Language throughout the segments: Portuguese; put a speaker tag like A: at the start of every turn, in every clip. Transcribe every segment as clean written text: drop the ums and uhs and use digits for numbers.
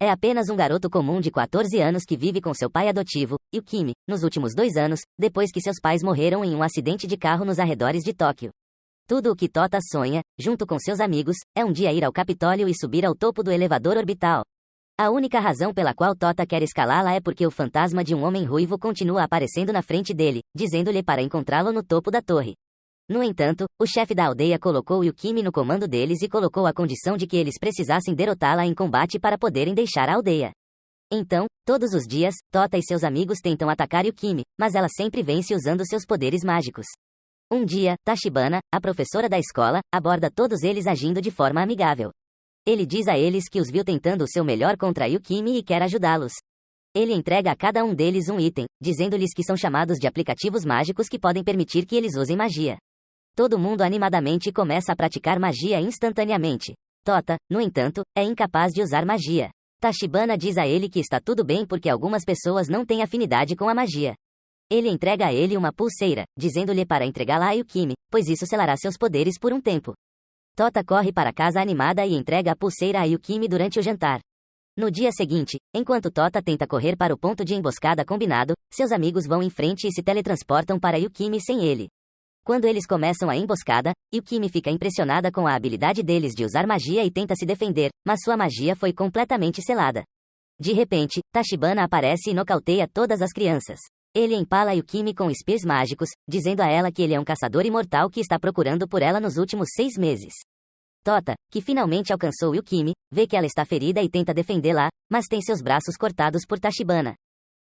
A: é apenas um garoto comum de 14 anos que vive com seu pai adotivo, Yukimi, nos últimos 2 anos, depois que seus pais morreram em um acidente de carro nos arredores de Tóquio. Tudo o que Tota sonha, junto com seus amigos, é um dia ir ao Capitólio e subir ao topo do elevador orbital. A única razão pela qual Tota quer escalá-la é porque o fantasma de um homem ruivo continua aparecendo na frente dele, dizendo-lhe para encontrá-lo no topo da torre. No entanto, o chefe da aldeia colocou Yukimi no comando deles e colocou a condição de que eles precisassem derrotá-la em combate para poderem deixar a aldeia. Então, todos os dias, Tota e seus amigos tentam atacar Yukimi, mas ela sempre vence usando seus poderes mágicos. Um dia, Tachibana, a professora da escola, aborda todos eles agindo de forma amigável. Ele diz a eles que os viu tentando o seu melhor contra Yukimi e quer ajudá-los. Ele entrega a cada um deles um item, dizendo-lhes que são chamados de aplicativos mágicos que podem permitir que eles usem magia. Todo mundo animadamente começa a praticar magia instantaneamente. Tota, no entanto, é incapaz de usar magia. Tachibana diz a ele que está tudo bem porque algumas pessoas não têm afinidade com a magia. Ele entrega a ele uma pulseira, dizendo-lhe para entregá-la a Yukimi, pois isso selará seus poderes por um tempo. Tota corre para casa animada e entrega a pulseira a Yukimi durante o jantar. No dia seguinte, enquanto Tota tenta correr para o ponto de emboscada combinado, seus amigos vão em frente e se teletransportam para Yukimi sem ele. Quando eles começam a emboscada, Yukimi fica impressionada com a habilidade deles de usar magia e tenta se defender, mas sua magia foi completamente selada. De repente, Tachibana aparece e nocauteia todas as crianças. Ele empala Yukimi com spears mágicos, dizendo a ela que ele é um caçador imortal que está procurando por ela nos últimos 6 meses. Tota, que finalmente alcançou Yukimi, vê que ela está ferida e tenta defendê-la, mas tem seus braços cortados por Tachibana.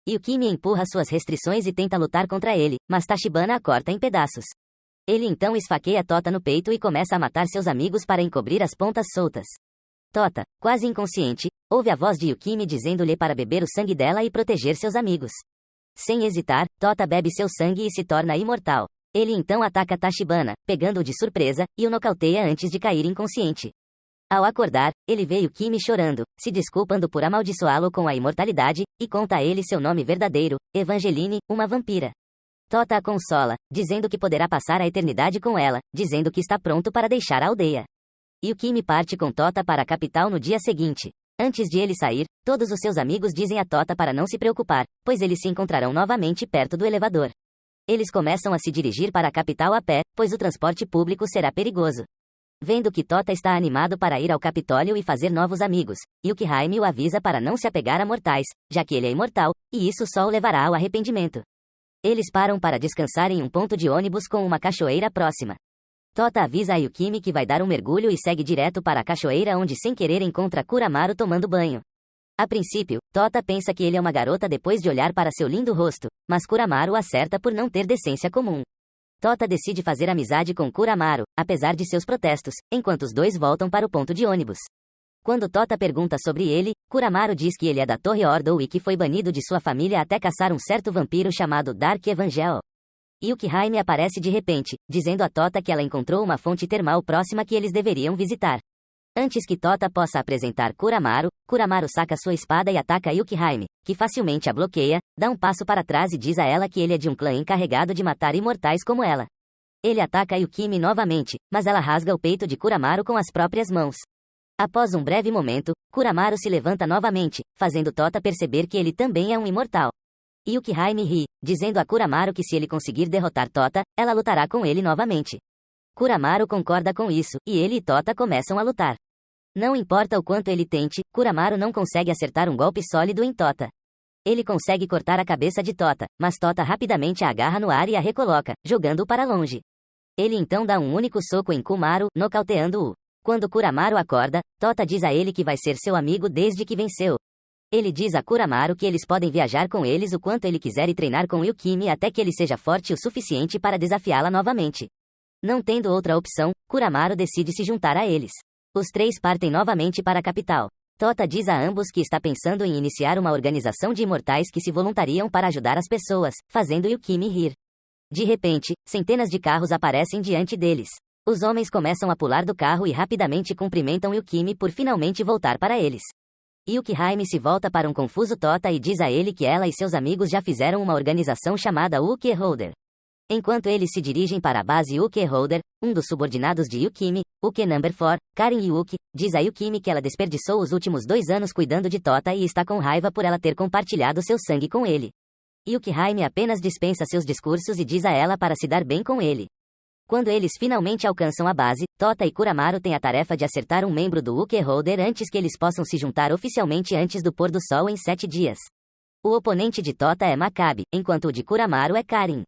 A: Yukimi empurra suas restrições e tenta lutar contra ele, mas Tachibana a corta em pedaços. Ele então esfaqueia Tota no peito e começa a matar seus amigos para encobrir as pontas soltas. Tota, quase inconsciente, ouve a voz de Yukimi dizendo-lhe para beber o sangue dela e proteger seus amigos. Sem hesitar, Tota bebe seu sangue e se torna imortal. Ele então ataca Tachibana, pegando-o de surpresa, e o nocauteia antes de cair inconsciente. Ao acordar, ele vê Yukimi chorando, se desculpando por amaldiçoá-lo com a imortalidade, e conta a ele seu nome verdadeiro, Evangeline, uma vampira. Tota a consola, dizendo que poderá passar a eternidade com ela, dizendo que está pronto para deixar a aldeia. Yukimi parte com Tota para a capital no dia seguinte. Antes de ele sair, todos os seus amigos dizem a Tota para não se preocupar, pois eles se encontrarão novamente perto do elevador. Eles começam a se dirigir para a capital a pé, pois o transporte público será perigoso. Vendo que Tota está animado para ir ao Capitólio e fazer novos amigos, Yukihime o avisa para não se apegar a mortais, já que ele é imortal, e isso só o levará ao arrependimento. Eles param para descansar em um ponto de ônibus com uma cachoeira próxima. Tota avisa a Yukimi que vai dar um mergulho e segue direto para a cachoeira onde sem querer encontra Kuramaru tomando banho. A princípio, Tota pensa que ele é uma garota depois de olhar para seu lindo rosto, mas Kuramaru acerta por não ter decência comum. Tota decide fazer amizade com Kuramaru, apesar de seus protestos, enquanto os dois voltam para o ponto de ônibus. Quando Tota pergunta sobre ele, Kuramaru diz que ele é da Torre Ordou e que foi banido de sua família até caçar um certo vampiro chamado Dark Evangel. Yukihime aparece de repente, dizendo a Tota que ela encontrou uma fonte termal próxima que eles deveriam visitar. Antes que Tota possa apresentar Kuramaru, Kuramaru saca sua espada e ataca Yukihime, que facilmente a bloqueia, dá um passo para trás e diz a ela que ele é de um clã encarregado de matar imortais como ela. Ele ataca Yukimi novamente, mas ela rasga o peito de Kuramaru com as próprias mãos. Após um breve momento, Kuramaru se levanta novamente, fazendo Tota perceber que ele também é um imortal. Yukihime ri, dizendo a Kuramaru que se ele conseguir derrotar Tota, ela lutará com ele novamente. Kuramaru concorda com isso, e ele e Tota começam a lutar. Não importa o quanto ele tente, Kuramaru não consegue acertar um golpe sólido em Tota. Ele consegue cortar a cabeça de Tota, mas Tota rapidamente a agarra no ar e a recoloca, jogando-o para longe. Ele então dá um único soco em Kumaru, nocauteando-o. Quando Kuramaru acorda, Tota diz a ele que vai ser seu amigo desde que venceu. Ele diz a Kuramaru que eles podem viajar com eles o quanto ele quiser e treinar com Yukimi até que ele seja forte o suficiente para desafiá-la novamente. Não tendo outra opção, Kuramaru decide se juntar a eles. Os três partem novamente para a capital. Tota diz a ambos que está pensando em iniciar uma organização de imortais que se voluntariam para ajudar as pessoas, fazendo Yukimi rir. De repente, centenas de carros aparecem diante deles. Os homens começam a pular do carro e rapidamente cumprimentam Yukimi por finalmente voltar para eles. Yukihime se volta para um confuso Tota e diz a ele que ela e seus amigos já fizeram uma organização chamada Uke Holder. Enquanto eles se dirigem para a base Uke Holder, um dos subordinados de Yukimi, Uke Number 4, Karin Yuki, diz a Yukimi que ela desperdiçou os últimos 2 anos cuidando de Tota e está com raiva por ela ter compartilhado seu sangue com ele. Yukihime apenas dispensa seus discursos e diz a ela para se dar bem com ele. Quando eles finalmente alcançam a base, Tota e Kuramaru têm a tarefa de acertar um membro do Uke Holder antes que eles possam se juntar oficialmente antes do pôr do sol em 7 dias. O oponente de Tota é Makabe, enquanto o de Kuramaru é Karin.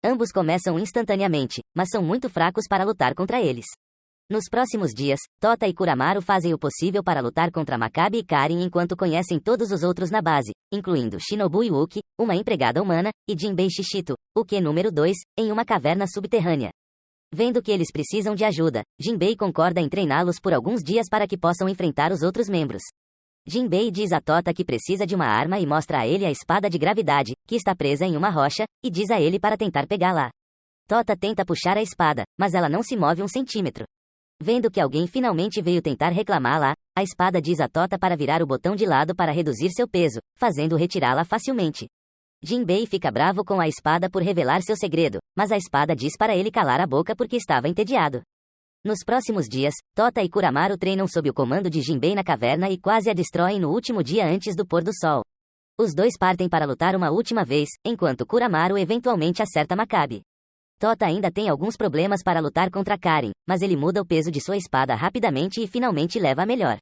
A: Ambos começam instantaneamente, mas são muito fracos para lutar contra eles. Nos próximos dias, Tota e Kuramaru fazem o possível para lutar contra Makabe e Karin enquanto conhecem todos os outros na base, incluindo Shinobu Yuki, uma empregada humana, e Jinbei Shishito, o Q número 2, em uma caverna subterrânea. Vendo que eles precisam de ajuda, Jinbei concorda em treiná-los por alguns dias para que possam enfrentar os outros membros. Jinbei diz a Tota que precisa de uma arma e mostra a ele a espada de gravidade, que está presa em uma rocha, e diz a ele para tentar pegá-la. Tota tenta puxar a espada, mas ela não se move 1 centímetro. Vendo que alguém finalmente veio tentar reclamá-la, a espada diz a Tota para virar o botão de lado para reduzir seu peso, fazendo retirá-la facilmente. Jinbei fica bravo com a espada por revelar seu segredo, mas a espada diz para ele calar a boca porque estava entediado. Nos próximos dias, Tota e Kuramaru treinam sob o comando de Jinbei na caverna e quase a destroem no último dia antes do pôr do sol. Os dois partem para lutar uma última vez, enquanto Kuramaru eventualmente acerta Makabe. Tota ainda tem alguns problemas para lutar contra Karin, mas ele muda o peso de sua espada rapidamente e finalmente leva a melhor.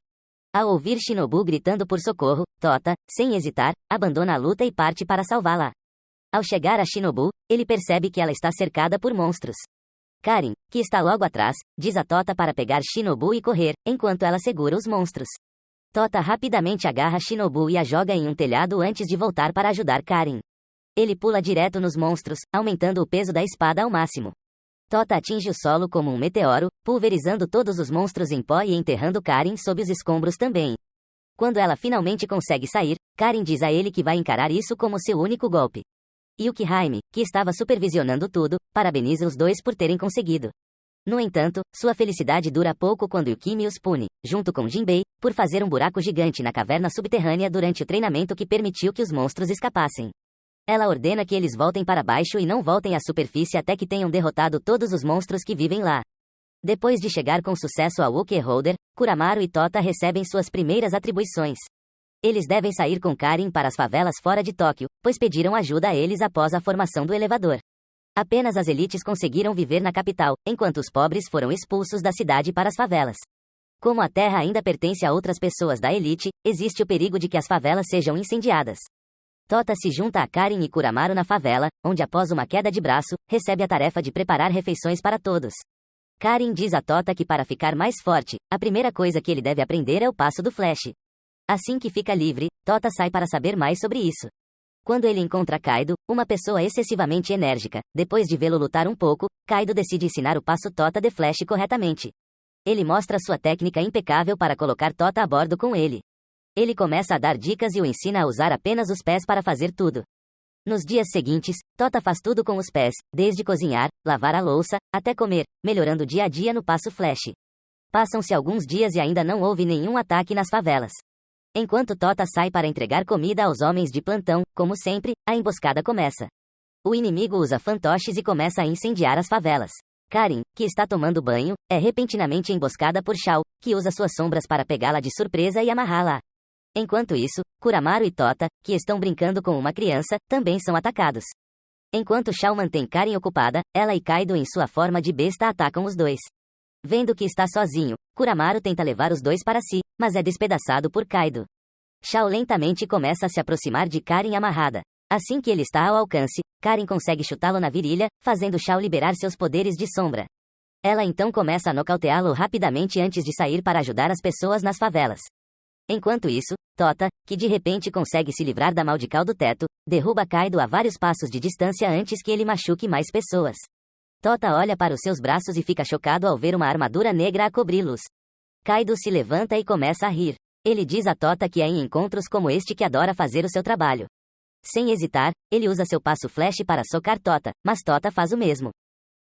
A: Ao ouvir Shinobu gritando por socorro, Tota, sem hesitar, abandona a luta e parte para salvá-la. Ao chegar a Shinobu, ele percebe que ela está cercada por monstros. Karin, que está logo atrás, diz a Tota para pegar Shinobu e correr, enquanto ela segura os monstros. Tota rapidamente agarra Shinobu e a joga em um telhado antes de voltar para ajudar Karin. Ele pula direto nos monstros, aumentando o peso da espada ao máximo. Tota atinge o solo como um meteoro, pulverizando todos os monstros em pó e enterrando Karin sob os escombros também. Quando ela finalmente consegue sair, Karin diz a ele que vai encarar isso como seu único golpe. Yukihime, que estava supervisionando tudo, parabeniza os dois por terem conseguido. No entanto, sua felicidade dura pouco quando Yukimi os pune, junto com Jinbei, por fazer um buraco gigante na caverna subterrânea durante o treinamento que permitiu que os monstros escapassem. Ela ordena que eles voltem para baixo e não voltem à superfície até que tenham derrotado todos os monstros que vivem lá. Depois de chegar com sucesso ao Uke Holder, Kuramaru e Tota recebem suas primeiras atribuições. Eles devem sair com Karin para as favelas fora de Tóquio, pois pediram ajuda a eles após a formação do elevador. Apenas as elites conseguiram viver na capital, enquanto os pobres foram expulsos da cidade para as favelas. Como a terra ainda pertence a outras pessoas da elite, existe o perigo de que as favelas sejam incendiadas. Tota se junta a Karin e Kuramaru na favela, onde após uma queda de braço, recebe a tarefa de preparar refeições para todos. Karin diz a Tota que para ficar mais forte, a primeira coisa que ele deve aprender é o passo do flash. Assim que fica livre, Tota sai para saber mais sobre isso. Quando ele encontra Kaido, uma pessoa excessivamente enérgica, depois de vê-lo lutar um pouco, Kaido decide ensinar o passo Tota de flash corretamente. Ele mostra sua técnica impecável para colocar Tota a bordo com ele. Ele começa a dar dicas e o ensina a usar apenas os pés para fazer tudo. Nos dias seguintes, Tota faz tudo com os pés, desde cozinhar, lavar a louça, até comer, melhorando dia a dia no passo flash. Passam-se alguns dias e ainda não houve nenhum ataque nas favelas. Enquanto Tota sai para entregar comida aos homens de plantão, como sempre, a emboscada começa. O inimigo usa fantoches e começa a incendiar as favelas. Karin, que está tomando banho, é repentinamente emboscada por Shao, que usa suas sombras para pegá-la de surpresa e amarrá-la. Enquanto isso, Kuramaru e Tota, que estão brincando com uma criança, também são atacados. Enquanto Shao mantém Karin ocupada, ela e Kaido em sua forma de besta atacam os dois. Vendo que está sozinho, Kuramaru tenta levar os dois para si, mas é despedaçado por Kaido. Shao lentamente começa a se aproximar de Karin amarrada. Assim que ele está ao alcance, Karin consegue chutá-lo na virilha, fazendo Shao liberar seus poderes de sombra. Ela então começa a nocauteá-lo rapidamente antes de sair para ajudar as pessoas nas favelas. Enquanto isso, Tota, que de repente consegue se livrar da maldical do teto, derruba Kaido a vários passos de distância antes que ele machuque mais pessoas. Tota olha para os seus braços e fica chocado ao ver uma armadura negra a cobri-los. Kaido se levanta e começa a rir. Ele diz a Tota que é em encontros como este que adora fazer o seu trabalho. Sem hesitar, ele usa seu passo flash para socar Tota, mas Tota faz o mesmo.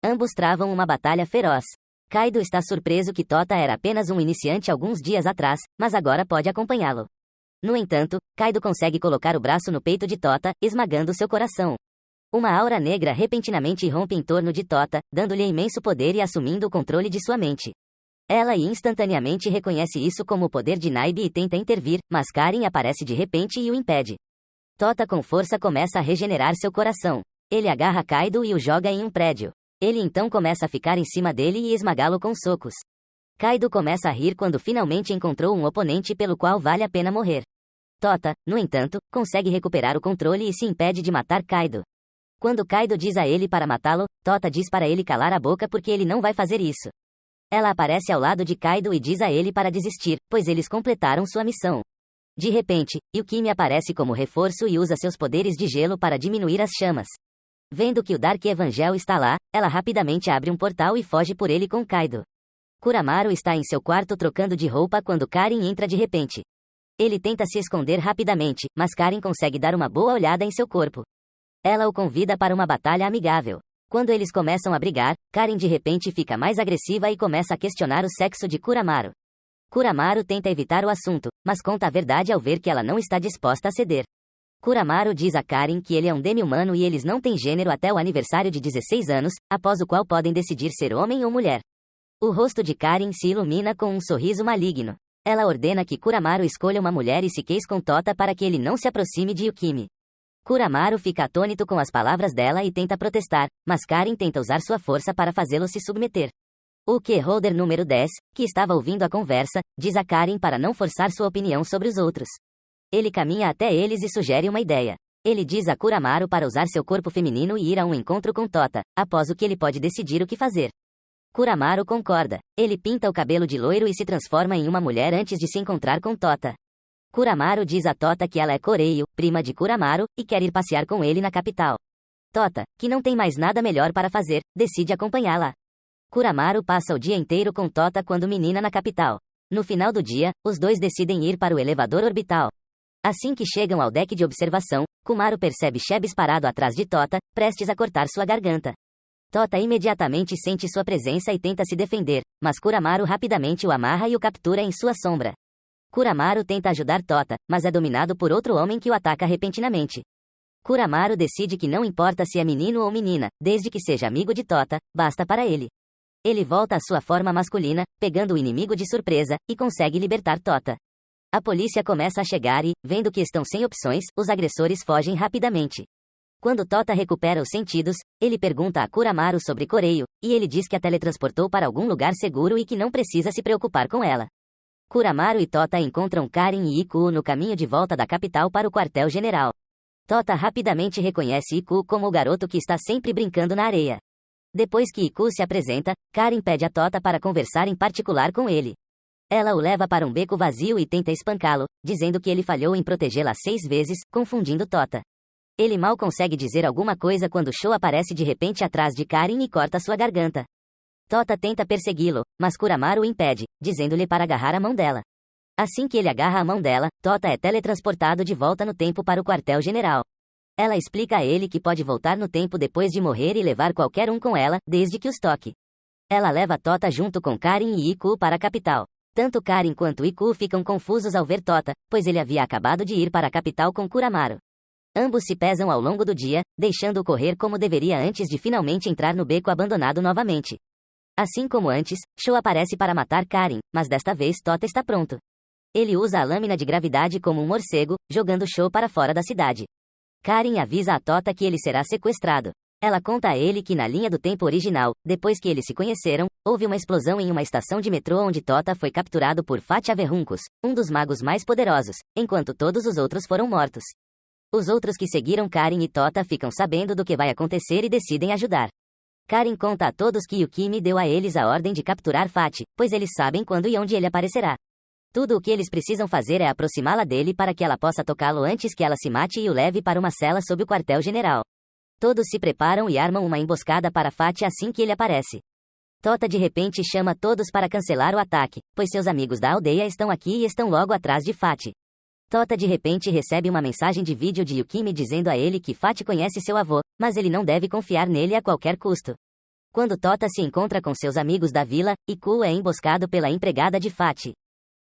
A: Ambos travam uma batalha feroz. Kaido está surpreso que Tota era apenas um iniciante alguns dias atrás, mas agora pode acompanhá-lo. No entanto, Kaido consegue colocar o braço no peito de Tota, esmagando seu coração. Uma aura negra repentinamente irrompe em torno de Tota, dando-lhe imenso poder e assumindo o controle de sua mente. Ela instantaneamente reconhece isso como o poder de Naibe e tenta intervir, mas Karin aparece de repente e o impede. Tota com força começa a regenerar seu coração. Ele agarra Kaido e o joga em um prédio. Ele então começa a ficar em cima dele e esmagá-lo com socos. Kaido começa a rir quando finalmente encontrou um oponente pelo qual vale a pena morrer. Tota, no entanto, consegue recuperar o controle e se impede de matar Kaido. Quando Kaido diz a ele para matá-lo, Tota diz para ele calar a boca porque ele não vai fazer isso. Ela aparece ao lado de Kaido e diz a ele para desistir, pois eles completaram sua missão. De repente, Yukimi aparece como reforço e usa seus poderes de gelo para diminuir as chamas. Vendo que o Dark Evangel está lá, ela rapidamente abre um portal e foge por ele com Kaido. Kuramaru está em seu quarto trocando de roupa quando Karin entra de repente. Ele tenta se esconder rapidamente, mas Karin consegue dar uma boa olhada em seu corpo. Ela o convida para uma batalha amigável. Quando eles começam a brigar, Karin de repente fica mais agressiva e começa a questionar o sexo de Kuramaru. Kuramaru tenta evitar o assunto, mas conta a verdade ao ver que ela não está disposta a ceder. Kuramaru diz a Karin que ele é um demi-humano e eles não têm gênero até o aniversário de 16 anos, após o qual podem decidir ser homem ou mulher. O rosto de Karin se ilumina com um sorriso maligno. Ela ordena que Kuramaru escolha uma mulher e se case com Tota para que ele não se aproxime de Yukimi. Kuramaru fica atônito com as palavras dela e tenta protestar, mas Karin tenta usar sua força para fazê-lo se submeter. O Keyholder número 10, que estava ouvindo a conversa, diz a Karin para não forçar sua opinião sobre os outros. Ele caminha até eles e sugere uma ideia. Ele diz a Kuramaru para usar seu corpo feminino e ir a um encontro com Tota, após o que ele pode decidir o que fazer. Kuramaru concorda. Ele pinta o cabelo de loiro e se transforma em uma mulher antes de se encontrar com Tota. Kuramaru diz a Tota que ela é Koreio, prima de Kuramaru, e quer ir passear com ele na capital. Tota, que não tem mais nada melhor para fazer, decide acompanhá-la. Kuramaru passa o dia inteiro com Tota quando menina na capital. No final do dia, os dois decidem ir para o elevador orbital. Assim que chegam ao deck de observação, Kumaru percebe Chebes parado atrás de Tota, prestes a cortar sua garganta. Tota imediatamente sente sua presença e tenta se defender, mas Kuramaru rapidamente o amarra e o captura em sua sombra. Kuramaru tenta ajudar Tota, mas é dominado por outro homem que o ataca repentinamente. Kuramaru decide que não importa se é menino ou menina, desde que seja amigo de Tota, basta para ele. Ele volta à sua forma masculina, pegando o inimigo de surpresa, e consegue libertar Tota. A polícia começa a chegar e, vendo que estão sem opções, os agressores fogem rapidamente. Quando Tota recupera os sentidos, ele pergunta a Kuramaru sobre Koreio, e ele diz que a teletransportou para algum lugar seguro e que não precisa se preocupar com ela. Kuramaru e Tota encontram Karin e Iku no caminho de volta da capital para o quartel-general. Tota rapidamente reconhece Iku como o garoto que está sempre brincando na areia. Depois que Iku se apresenta, Karin pede a Tota para conversar em particular com ele. Ela o leva para um beco vazio e tenta espancá-lo, dizendo que ele falhou em protegê-la 6 vezes, confundindo Tota. Ele mal consegue dizer alguma coisa quando Sho aparece de repente atrás de Karin e corta sua garganta. Tota tenta persegui-lo, mas Kuramaru o impede, dizendo-lhe para agarrar a mão dela. Assim que ele agarra a mão dela, Tota é teletransportado de volta no tempo para o quartel-general. Ela explica a ele que pode voltar no tempo depois de morrer e levar qualquer um com ela, desde que os toque. Ela leva Tota junto com Karin e Iku para a capital. Tanto Karin quanto Iku ficam confusos ao ver Tota, pois ele havia acabado de ir para a capital com Kuramaru. Ambos se pesam ao longo do dia, deixando-o correr como deveria antes de finalmente entrar no beco abandonado novamente. Assim como antes, Sho aparece para matar Karin, mas desta vez Tota está pronto. Ele usa a lâmina de gravidade como um morcego, jogando Sho para fora da cidade. Karin avisa a Tota que ele será sequestrado. Ela conta a ele que na linha do tempo original, depois que eles se conheceram, houve uma explosão em uma estação de metrô onde Tota foi capturado por Fat Averuncus, um dos magos mais poderosos, enquanto todos os outros foram mortos. Os outros que seguiram Karin e Tota ficam sabendo do que vai acontecer e decidem ajudar. Karin conta a todos que Yukimi deu a eles a ordem de capturar Fat, pois eles sabem quando e onde ele aparecerá. Tudo o que eles precisam fazer é aproximá-la dele para que ela possa tocá-lo antes que ela se mate e o leve para uma cela sob o quartel-general. Todos se preparam e armam uma emboscada para Fat assim que ele aparece. Tota de repente chama todos para cancelar o ataque, pois seus amigos da aldeia estão aqui e estão logo atrás de Fat. Tota de repente recebe uma mensagem de vídeo de Yukimi dizendo a ele que Fat conhece seu avô, mas ele não deve confiar nele a qualquer custo. Quando Tota se encontra com seus amigos da vila, Iku é emboscado pela empregada de Fat.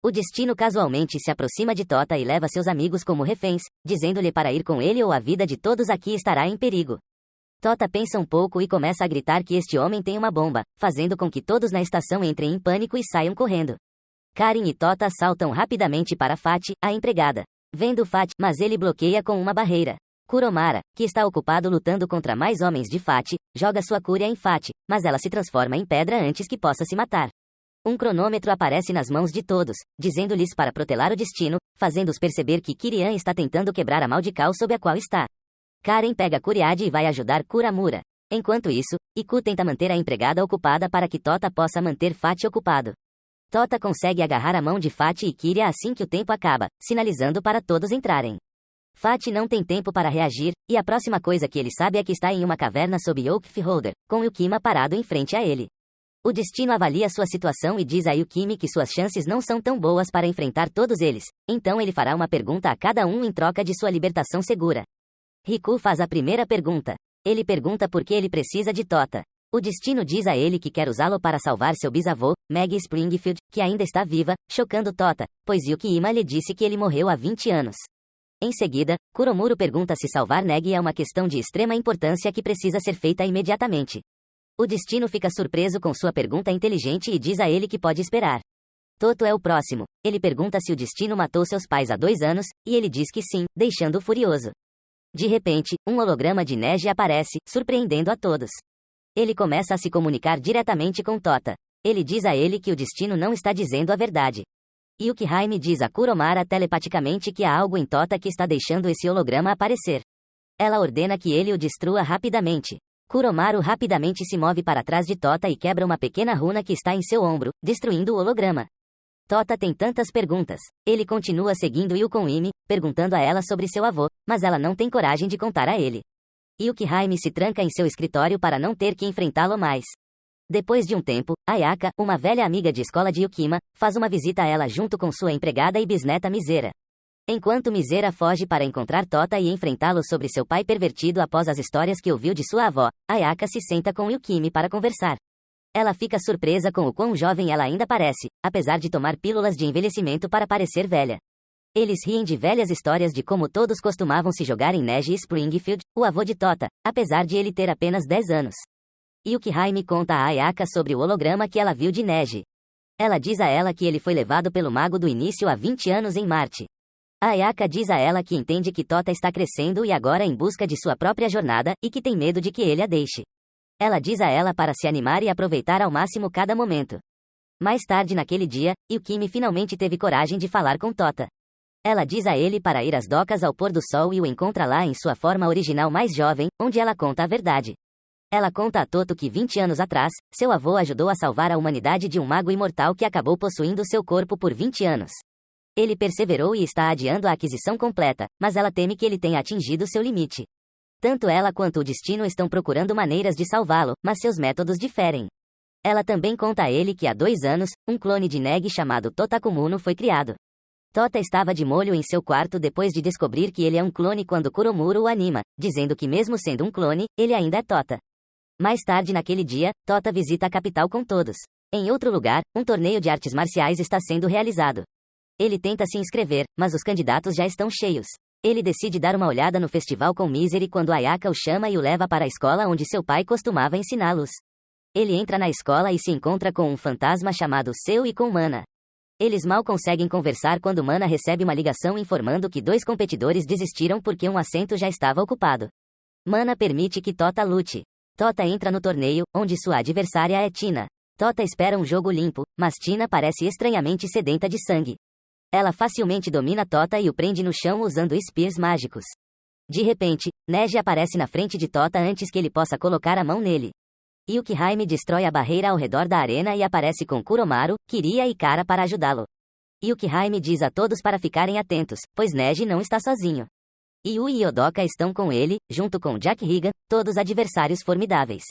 A: O destino casualmente se aproxima de Tota e leva seus amigos como reféns, dizendo-lhe para ir com ele ou a vida de todos aqui estará em perigo. Tota pensa um pouco e começa a gritar que este homem tem uma bomba, fazendo com que todos na estação entrem em pânico e saiam correndo. Karen e Tota saltam rapidamente para Fati, a empregada. Vendo Fati, mas ele bloqueia com uma barreira. Kuromara, que está ocupado lutando contra mais homens de Fati, joga sua cúria em Fati, mas ela se transforma em pedra antes que possa se matar. Um cronômetro aparece nas mãos de todos, dizendo-lhes para protelar o destino, fazendo-os perceber que Kirian está tentando quebrar a maldical sob a qual está. Karen pega Kuriade e vai ajudar Kuramura. Enquanto isso, Iku tenta manter a empregada ocupada para que Tota possa manter Fati ocupado. Tota consegue agarrar a mão de Fati e Kiria assim que o tempo acaba, sinalizando para todos entrarem. Fati não tem tempo para reagir, e a próxima coisa que ele sabe é que está em uma caverna sob Oak Holder, com Yukima parado em frente a ele. O destino avalia sua situação e diz a Yukimi que suas chances não são tão boas para enfrentar todos eles, então ele fará uma pergunta a cada um em troca de sua libertação segura. Riku faz a primeira pergunta. Ele pergunta por que ele precisa de Tota. O destino diz a ele que quer usá-lo para salvar seu bisavô, Maggie Springfield, que ainda está viva, chocando Tota, pois Yukima lhe disse que ele morreu há 20 anos. Em seguida, Kuromuro pergunta se salvar Negi é uma questão de extrema importância que precisa ser feita imediatamente. O destino fica surpreso com sua pergunta inteligente e diz a ele que pode esperar. Toto é o próximo. Ele pergunta se o destino matou seus pais há 2 anos, e ele diz que sim, deixando-o furioso. De repente, um holograma de Neji aparece, surpreendendo a todos. Ele começa a se comunicar diretamente com Tota. Ele diz a ele que o destino não está dizendo a verdade. Yukihime diz a Kuromara telepaticamente que há algo em Tota que está deixando esse holograma aparecer. Ela ordena que ele o destrua rapidamente. Kuromaru rapidamente se move para trás de Tota e quebra uma pequena runa que está em seu ombro, destruindo o holograma. Tota tem tantas perguntas. Ele continua seguindo Yukon-ime, perguntando a ela sobre seu avô, mas ela não tem coragem de contar a ele. Yukihime se tranca em seu escritório para não ter que enfrentá-lo mais. Depois de um tempo, Ayaka, uma velha amiga de escola de Yukima, faz uma visita a ela junto com sua empregada e bisneta Misera. Enquanto Misera foge para encontrar Tota e enfrentá-lo sobre seu pai pervertido após as histórias que ouviu de sua avó, Ayaka se senta com Yukimi para conversar. Ela fica surpresa com o quão jovem ela ainda parece, apesar de tomar pílulas de envelhecimento para parecer velha. Eles riem de velhas histórias de como todos costumavam se jogar em Neji Springfield, o avô de Tota, apesar de ele ter apenas 10 anos. Yukihime conta a Ayaka sobre o holograma que ela viu de Neji. Ela diz a ela que ele foi levado pelo mago do início há 20 anos em Marte. Ayaka diz a ela que entende que Tota está crescendo e agora em busca de sua própria jornada, e que tem medo de que ele a deixe. Ela diz a ela para se animar e aproveitar ao máximo cada momento. Mais tarde naquele dia, Yukimi finalmente teve coragem de falar com Tota. Ela diz a ele para ir às docas ao pôr do sol e o encontra lá em sua forma original mais jovem, onde ela conta a verdade. Ela conta a Toto que 20 anos atrás, seu avô ajudou a salvar a humanidade de um mago imortal que acabou possuindo seu corpo por 20 anos. Ele perseverou e está adiando a aquisição completa, mas ela teme que ele tenha atingido seu limite. Tanto ela quanto o destino estão procurando maneiras de salvá-lo, mas seus métodos diferem. Ela também conta a ele que há 2 anos, um clone de Negi chamado Totakumuno foi criado. Tota estava de molho em seu quarto depois de descobrir que ele é um clone quando Kuromuro o anima, dizendo que mesmo sendo um clone, ele ainda é Tota. Mais tarde naquele dia, Tota visita a capital com todos. Em outro lugar, um torneio de artes marciais está sendo realizado. Ele tenta se inscrever, mas os candidatos já estão cheios. Ele decide dar uma olhada no festival com Misery quando Ayaka o chama e o leva para a escola onde seu pai costumava ensiná-los. Ele entra na escola e se encontra com um fantasma chamado Seu e com Mana. Eles mal conseguem conversar quando Mana recebe uma ligação informando que 2 competidores desistiram porque um assento já estava ocupado. Mana permite que Tota lute. Tota entra no torneio, onde sua adversária é Tina. Tota espera um jogo limpo, mas Tina parece estranhamente sedenta de sangue. Ela facilmente domina Tota e o prende no chão usando spears mágicos. De repente, Neji aparece na frente de Tota antes que ele possa colocar a mão nele. Yukihime destrói a barreira ao redor da arena e aparece com Kuromaru, Kiria e Kara para ajudá-lo. Yukihime diz a todos para ficarem atentos, pois Neji não está sozinho. Yui e Odoka estão com ele, junto com Jack Higan, todos adversários formidáveis.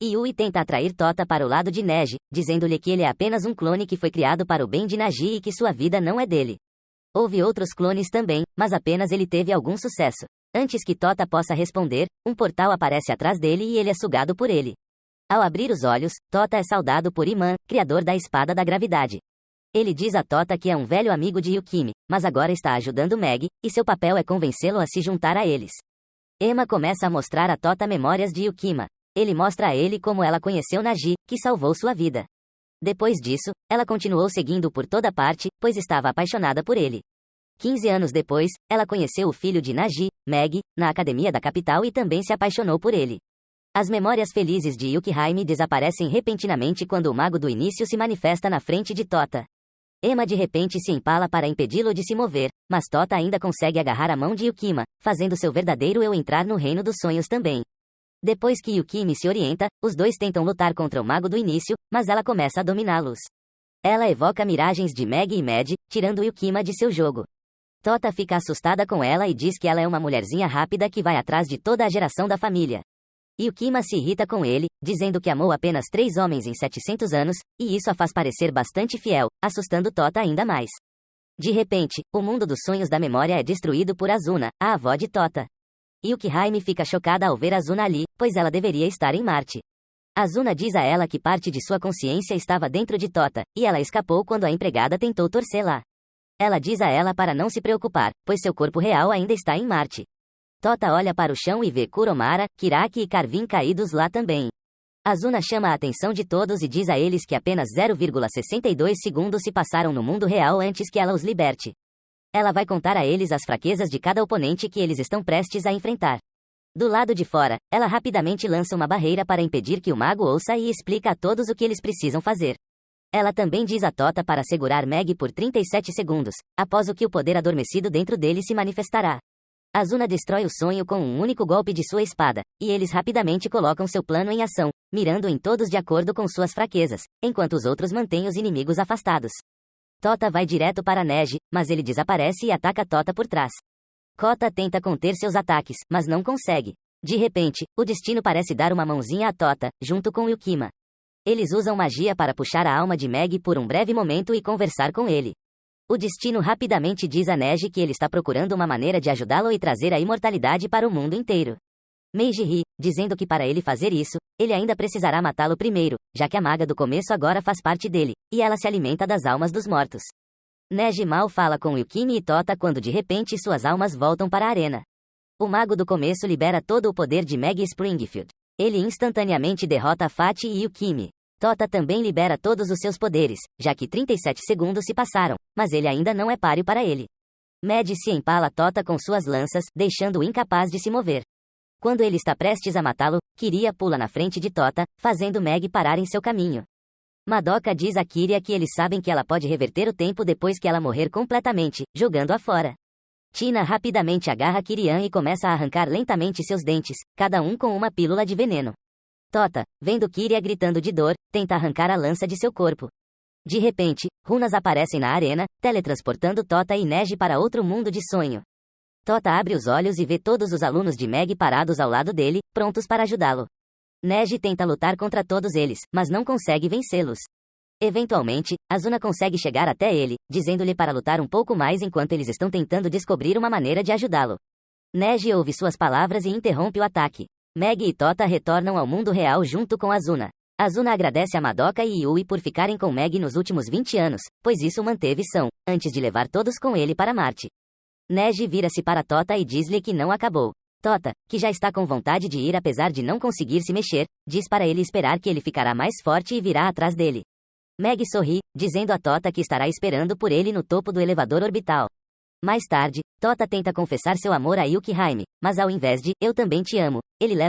A: Yui tenta atrair Tota para o lado de Neji, dizendo-lhe que ele é apenas um clone que foi criado para o bem de Nagi e que sua vida não é dele. Houve outros clones também, mas apenas ele teve algum sucesso. Antes que Tota possa responder, um portal aparece atrás dele e ele é sugado por ele. Ao abrir os olhos, Tota é saudado por Iman, criador da espada da gravidade. Ele diz a Tota que é um velho amigo de Yukimi, mas agora está ajudando Meg, e seu papel é convencê-lo a se juntar a eles. Emma começa a mostrar a Tota memórias de Yukima. Ele mostra a ele como ela conheceu Naji, que salvou sua vida. Depois disso, ela continuou seguindo por toda parte, pois estava apaixonada por ele. 15 anos depois, ela conheceu o filho de Naji, Meg, na academia da capital e também se apaixonou por ele. As memórias felizes de Yukihime desaparecem repentinamente quando o mago do início se manifesta na frente de Tota. Emma de repente se empala para impedi-lo de se mover, mas Tota ainda consegue agarrar a mão de Yukima, fazendo seu verdadeiro eu entrar no reino dos sonhos também. Depois que Yukimi se orienta, os dois tentam lutar contra o mago do início, mas ela começa a dominá-los. Ela evoca miragens de Meg e Mad, tirando Yukima de seu jogo. Tota fica assustada com ela e diz que ela é uma mulherzinha rápida que vai atrás de toda a geração da família. Yukima se irrita com ele, dizendo que amou apenas 3 homens em 700 anos, e isso a faz parecer bastante fiel, assustando Tota ainda mais. De repente, o mundo dos sonhos da memória é destruído por Azuna, a avó de Tota. Yukihime fica chocada ao ver Azuna ali, pois ela deveria estar em Marte. Azuna diz a ela que parte de sua consciência estava dentro de Tota, e ela escapou quando a empregada tentou torcê-la. Ela diz a ela para não se preocupar, pois seu corpo real ainda está em Marte. Tota olha para o chão e vê Kuromara, Kiraki e Carvin caídos lá também. Azuna chama a atenção de todos e diz a eles que apenas 0,62 segundos se passaram no mundo real antes que ela os liberte. Ela vai contar a eles as fraquezas de cada oponente que eles estão prestes a enfrentar. Do lado de fora, ela rapidamente lança uma barreira para impedir que o mago ouça e explica a todos o que eles precisam fazer. Ela também diz a Tota para segurar Meg por 37 segundos, após o que o poder adormecido dentro dele se manifestará. Azuna destrói o sonho com um único golpe de sua espada, e eles rapidamente colocam seu plano em ação, mirando em todos de acordo com suas fraquezas, enquanto os outros mantêm os inimigos afastados. Tota vai direto para Neji, mas ele desaparece e ataca Tota por trás. Kota tenta conter seus ataques, mas não consegue. De repente, o destino parece dar uma mãozinha a Tota, junto com Yukima. Eles usam magia para puxar a alma de Meg por um breve momento e conversar com ele. O destino rapidamente diz a Neji que ele está procurando uma maneira de ajudá-lo e trazer a imortalidade para o mundo inteiro. Meiji ri, dizendo que para ele fazer isso, ele ainda precisará matá-lo primeiro, já que a maga do começo agora faz parte dele, e ela se alimenta das almas dos mortos. Neji mal fala com Yukimi e Tota quando de repente suas almas voltam para a arena. O mago do começo libera todo o poder de Meg Springfield. Ele instantaneamente derrota Fatih e Yukimi. Tota também libera todos os seus poderes, já que 37 segundos se passaram, mas ele ainda não é páreo para ele. Mad se empala Tota com suas lanças, deixando-o incapaz de se mover. Quando ele está prestes a matá-lo, Kiria pula na frente de Tota, fazendo Meg parar em seu caminho. Madoka diz a Kiria que eles sabem que ela pode reverter o tempo depois que ela morrer completamente, jogando-a fora. Tina rapidamente agarra Kirian e começa a arrancar lentamente seus dentes, cada um com uma pílula de veneno. Tota, vendo Kiria gritando de dor, tenta arrancar a lança de seu corpo. De repente, runas aparecem na arena, teletransportando Tota e Neji para outro mundo de sonho. Tota abre os olhos e vê todos os alunos de Meg parados ao lado dele, prontos para ajudá-lo. Neji tenta lutar contra todos eles, mas não consegue vencê-los. Eventualmente, Azuna consegue chegar até ele, dizendo-lhe para lutar um pouco mais enquanto eles estão tentando descobrir uma maneira de ajudá-lo. Neji ouve suas palavras e interrompe o ataque. Meg e Tota retornam ao mundo real junto com Azuna. Azuna agradece a Madoka e Yui por ficarem com Meg nos últimos 20 anos, pois isso manteve São, antes de levar todos com ele para Marte. Neji vira-se para Tota e diz-lhe que não acabou. Tota, que já está com vontade de ir apesar de não conseguir se mexer, diz para ele esperar que ele ficará mais forte e virá atrás dele. Meg sorri, dizendo a Tota que estará esperando por ele no topo do elevador orbital. Mais tarde, Tota tenta confessar seu amor a Yukihime, mas ao invés de "eu também te amo", ele leva